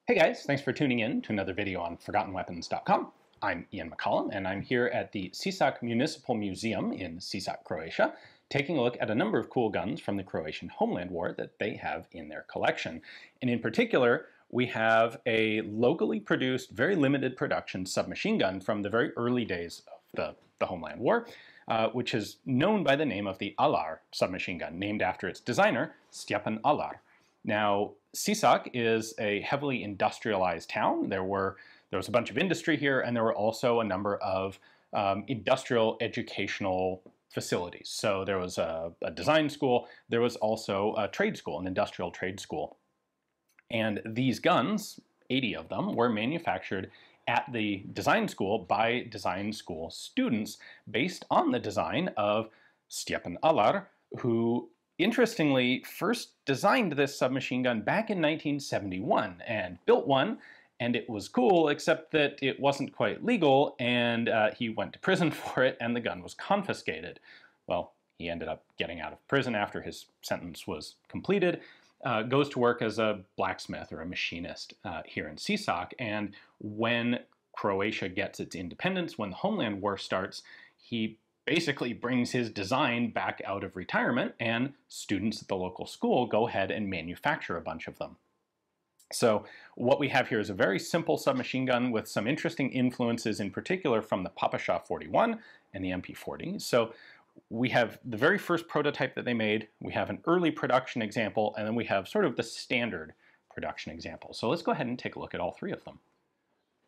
Hey guys, thanks for tuning in to another video on ForgottenWeapons.com. I'm Ian McCollum, and I'm here at the Sisak Municipal Museum in Sisak, Croatia, taking a look at a number of cool guns from the Croatian Homeland War that they have in their collection. And in particular, we have a locally produced, very limited production submachine gun from the very early days of the Homeland War, which is known by the name of the Alar submachine gun, named after its designer, Stipe Alar. Now, Sisak is a heavily industrialized town. There was a bunch of industry here, and there were also a number of industrial educational facilities. So there was a design school. There was also a trade school, an industrial trade school. And these guns, 80 of them, were manufactured at the design school by design school students based on the design of Stipe Alar, who interestingly first designed this submachine gun back in 1971 and built one, and it was cool, except that it wasn't quite legal, and he went to prison for it, and the gun was confiscated. Well, he ended up getting out of prison after his sentence was completed, goes to work as a blacksmith or a machinist here in Sisak, and when Croatia gets its independence, when the Homeland War starts, he basically brings his design back out of retirement, and students at the local school go ahead and manufacture a bunch of them. So what we have here is a very simple submachine gun with some interesting influences, in particular from the PPSh-41 and the MP40. So we have the very first prototype that they made, we have an early production example, and then we have sort of the standard production example. So let's go ahead and take a look at all three of them.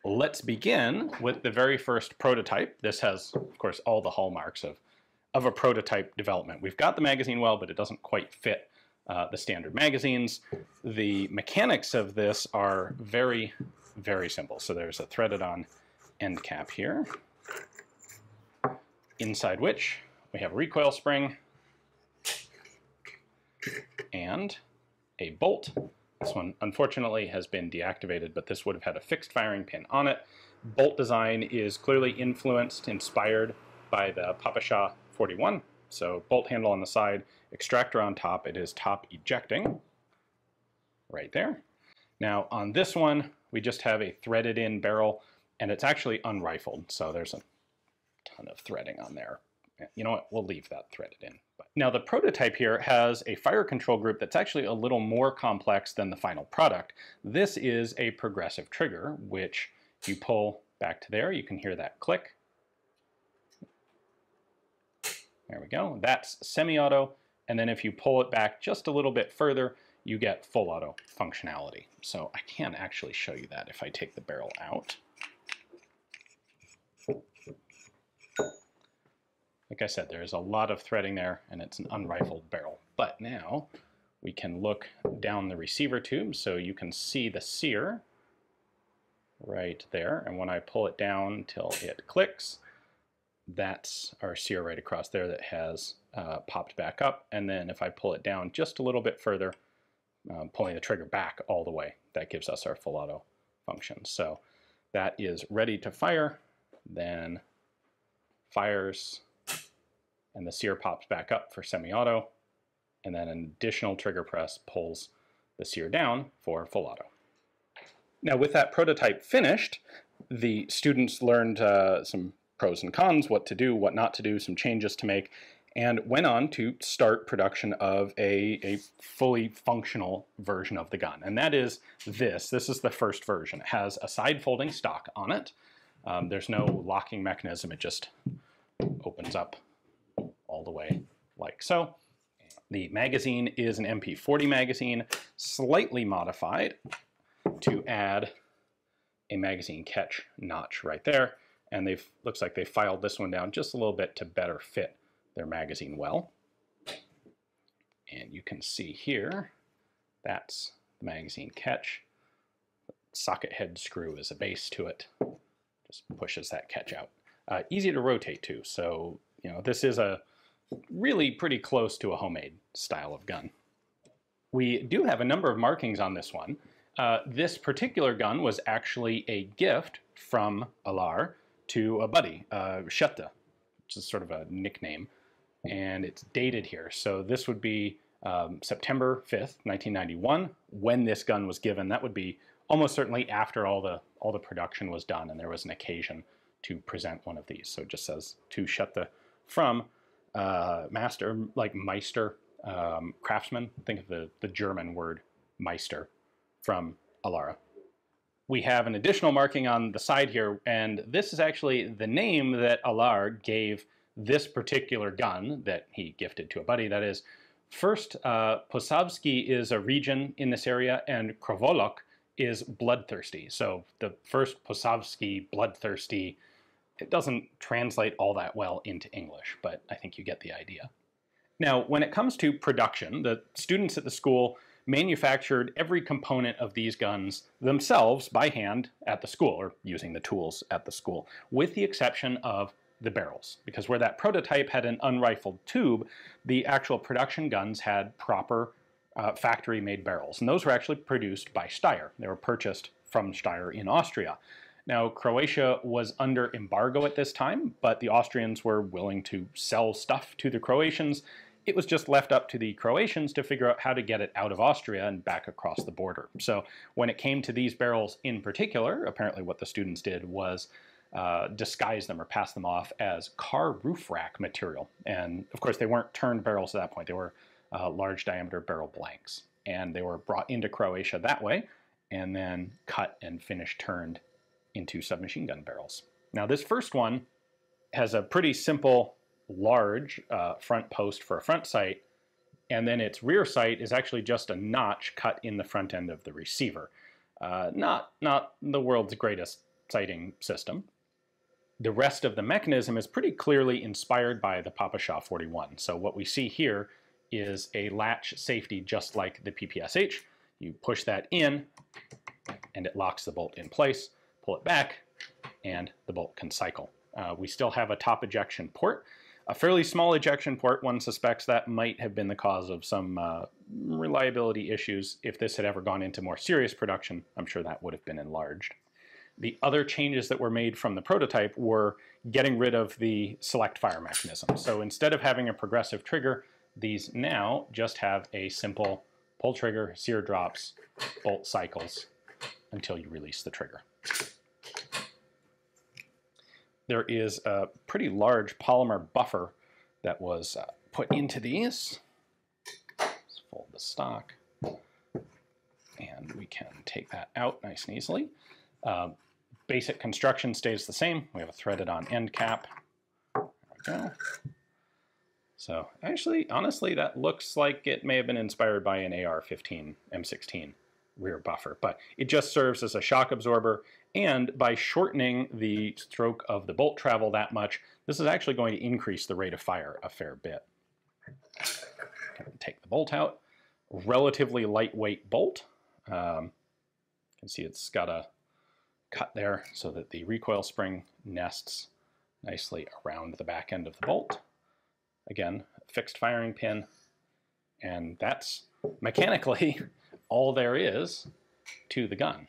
Let's begin with the very first prototype. This has, of course, all the hallmarks of a prototype development. We've got the magazine well, but it doesn't quite fit the standard magazines. The mechanics of this are very, very simple. So there's a threaded-on end cap here, inside which we have a recoil spring and a bolt. This one, unfortunately, has been deactivated, but this would have had a fixed firing pin on it. Bolt design is clearly influenced, inspired by the PPSh-41. So bolt handle on the side, extractor on top. It is top ejecting right there. Now on this one, we just have a threaded in barrel, and it's actually unrifled. So there's a ton of threading on there. You know what, we'll leave that threaded in. Now the prototype here has a fire control group that's actually a little more complex than the final product. This is a progressive trigger, which if you pull back to there, you can hear that click. There we go, that's semi-auto, and then if you pull it back just a little bit further, you get full auto functionality. So I can actually show you that if I take the barrel out. Like I said, there's a lot of threading there, and it's an unrifled barrel. But now we can look down the receiver tube, so you can see the sear right there. And when I pull it down till it clicks, that's our sear right across there that has popped back up. And then if I pull it down just a little bit further, pulling the trigger back all the way, that gives us our full auto function. So that is ready to fire, then fires, and the sear pops back up for semi-auto, and then an additional trigger press pulls the sear down for full auto. Now with that prototype finished, the students learned some pros and cons, what to do, what not to do, some changes to make, and went on to start production of a fully functional version of the gun. And that is this. This is the first version. It has a side folding stock on it. There's no locking mechanism. It just opens up all the way like so. The magazine is an MP40 magazine, slightly modified to add a magazine catch notch right there. And looks like they filed this one down just a little bit to better fit their magazine well. And you can see here, that's the magazine catch. The socket head screw is a base to it. Just pushes that catch out. Easy to rotate too, so you know this is a really pretty close to a homemade style of gun. We do have a number of markings on this one. This particular gun was actually a gift from Alar to a buddy, Shetta, which is sort of a nickname, and it's dated here. So this would be September 5th, 1991, when this gun was given. That would be almost certainly after all the production was done and there was an occasion to present one of these. So it just says to shut the from master, like Meister, craftsman. Think of the German word Meister from Alara. We have an additional marking on the side here, and this is actually the name that Alar gave this particular gun that he gifted to a buddy. That is, first, Posavski is a region in this area, and Krovolok is bloodthirsty. So the first Posavski, bloodthirsty, it doesn't translate all that well into English, but I think you get the idea. Now, when it comes to production, the students at the school manufactured every component of these guns themselves by hand at the school, or using the tools at the school, with the exception of the barrels. Because where that prototype had an unrifled tube, the actual production guns had proper factory-made barrels. And those were actually produced by Steyr. They were purchased from Steyr in Austria. Now, Croatia was under embargo at this time, but the Austrians were willing to sell stuff to the Croatians. It was just left up to the Croatians to figure out how to get it out of Austria and back across the border. So when it came to these barrels in particular, apparently what the students did was disguise them or pass them off as car roof rack material. And of course, they weren't turned barrels at that point. They were large diameter barrel blanks. And they were brought into Croatia that way and then cut and finished turned into submachine gun barrels. Now this first one has a pretty simple large front post for a front sight, and then its rear sight is actually just a notch cut in the front end of the receiver. Not the world's greatest sighting system. The rest of the mechanism is pretty clearly inspired by the PPSh-41. So what we see here is a latch safety just like the PPSh. You push that in and it locks the bolt in place, pull it back, and the bolt can cycle. We still have a top ejection port. A fairly small ejection port. One suspects that might have been the cause of some reliability issues. If this had ever gone into more serious production, I'm sure that would have been enlarged. The other changes that were made from the prototype were getting rid of the select fire mechanism. So instead of having a progressive trigger, these now just have a simple pull trigger, sear drops, bolt cycles until you release the trigger. There is a pretty large polymer buffer that was put into these. Let's fold the stock, and we can take that out nice and easily. Basic construction stays the same. We have a threaded on end cap. There we go. So actually, honestly, that looks like it may have been inspired by an AR-15 M16 rear buffer, but it just serves as a shock absorber. And by shortening the stroke of the bolt travel that much, this is actually going to increase the rate of fire a fair bit. Take the bolt out. Relatively lightweight bolt. You can see it's got a cut there so that the recoil spring nests nicely around the back end of the bolt. Again, fixed firing pin. And that's mechanically all there is to the gun.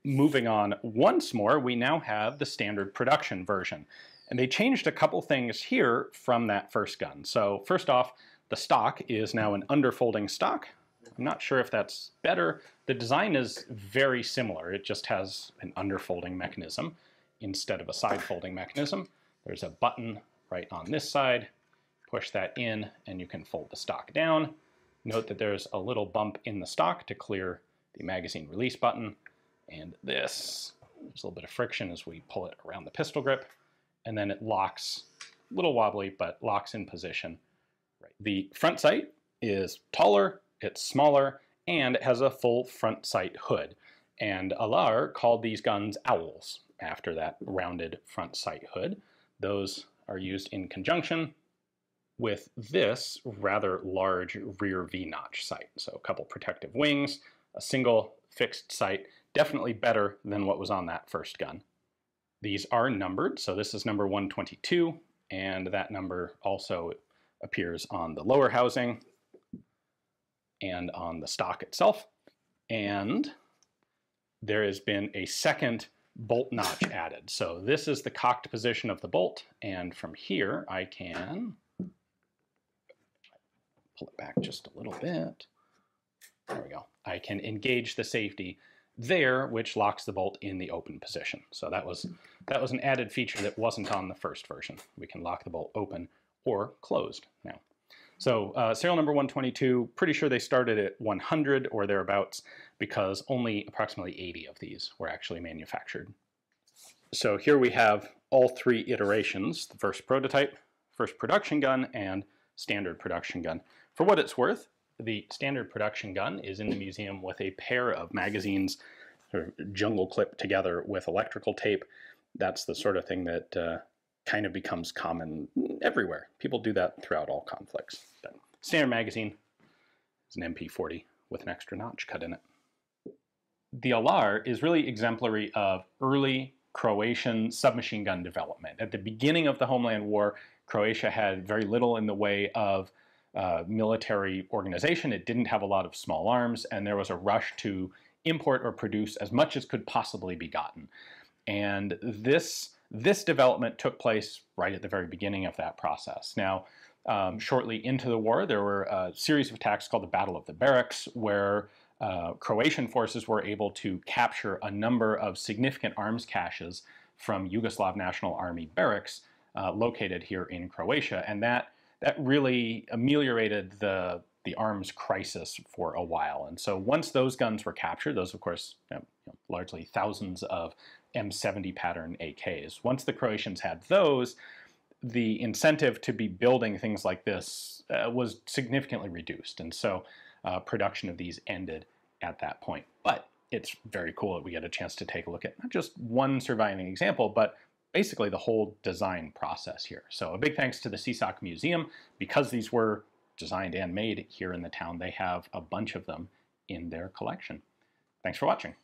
Moving on once more, we now have the standard production version. And they changed a couple things here from that first gun. So first off, the stock is now an underfolding stock. I'm not sure if that's better. The design is very similar. It just has an underfolding mechanism instead of a side folding mechanism. There's a button right on this side. Push that in and you can fold the stock down. Note that there's a little bump in the stock to clear the magazine release button. And there's a little bit of friction as we pull it around the pistol grip, and then it locks, a little wobbly, but locks in position. Right. The front sight is taller, it's smaller, and it has a full front sight hood. And Alar called these guns owls after that rounded front sight hood. Those are used in conjunction with this rather large rear V-notch sight. So a couple protective wings, a single fixed sight, definitely better than what was on that first gun. These are numbered, so this is number 122, and that number also appears on the lower housing and on the stock itself. And there has been a second bolt notch added. So this is the cocked position of the bolt, and from here I can pull it back just a little bit. There we go. I can engage the safety there, which locks the bolt in the open position. So that was an added feature that wasn't on the first version. We can lock the bolt open or closed now. So serial number 122, pretty sure they started at 100 or thereabouts because only approximately 80 of these were actually manufactured. So here we have all three iterations, the first prototype, first production gun, and standard production gun. For what it's worth, the standard production gun is in the museum with a pair of magazines jungle clipped together with electrical tape. That's the sort of thing that kind of becomes common everywhere. People do that throughout all conflicts. But standard magazine is an MP40 with an extra notch cut in it. The Alar is really exemplary of early Croatian submachine gun development. At the beginning of the Homeland War, Croatia had very little in the way of military organization. It didn't have a lot of small arms, and there was a rush to import or produce as much as could possibly be gotten. And this development took place right at the very beginning of that process. Now, shortly into the war, there were a series of attacks called the Battle of the Barracks, where Croatian forces were able to capture a number of significant arms caches from Yugoslav National Army barracks located here in Croatia, and that really ameliorated the arms crisis for a while. And so once those guns were captured, those of course largely thousands of M70 pattern AKs, once the Croatians had those, the incentive to be building things like this was significantly reduced. And so production of these ended at that point. But it's very cool that we get a chance to take a look at not just one surviving example, but basically the whole design process here. So a big thanks to the Sisak Museum. Because these were designed and made here in the town, they have a bunch of them in their collection. Thanks for watching.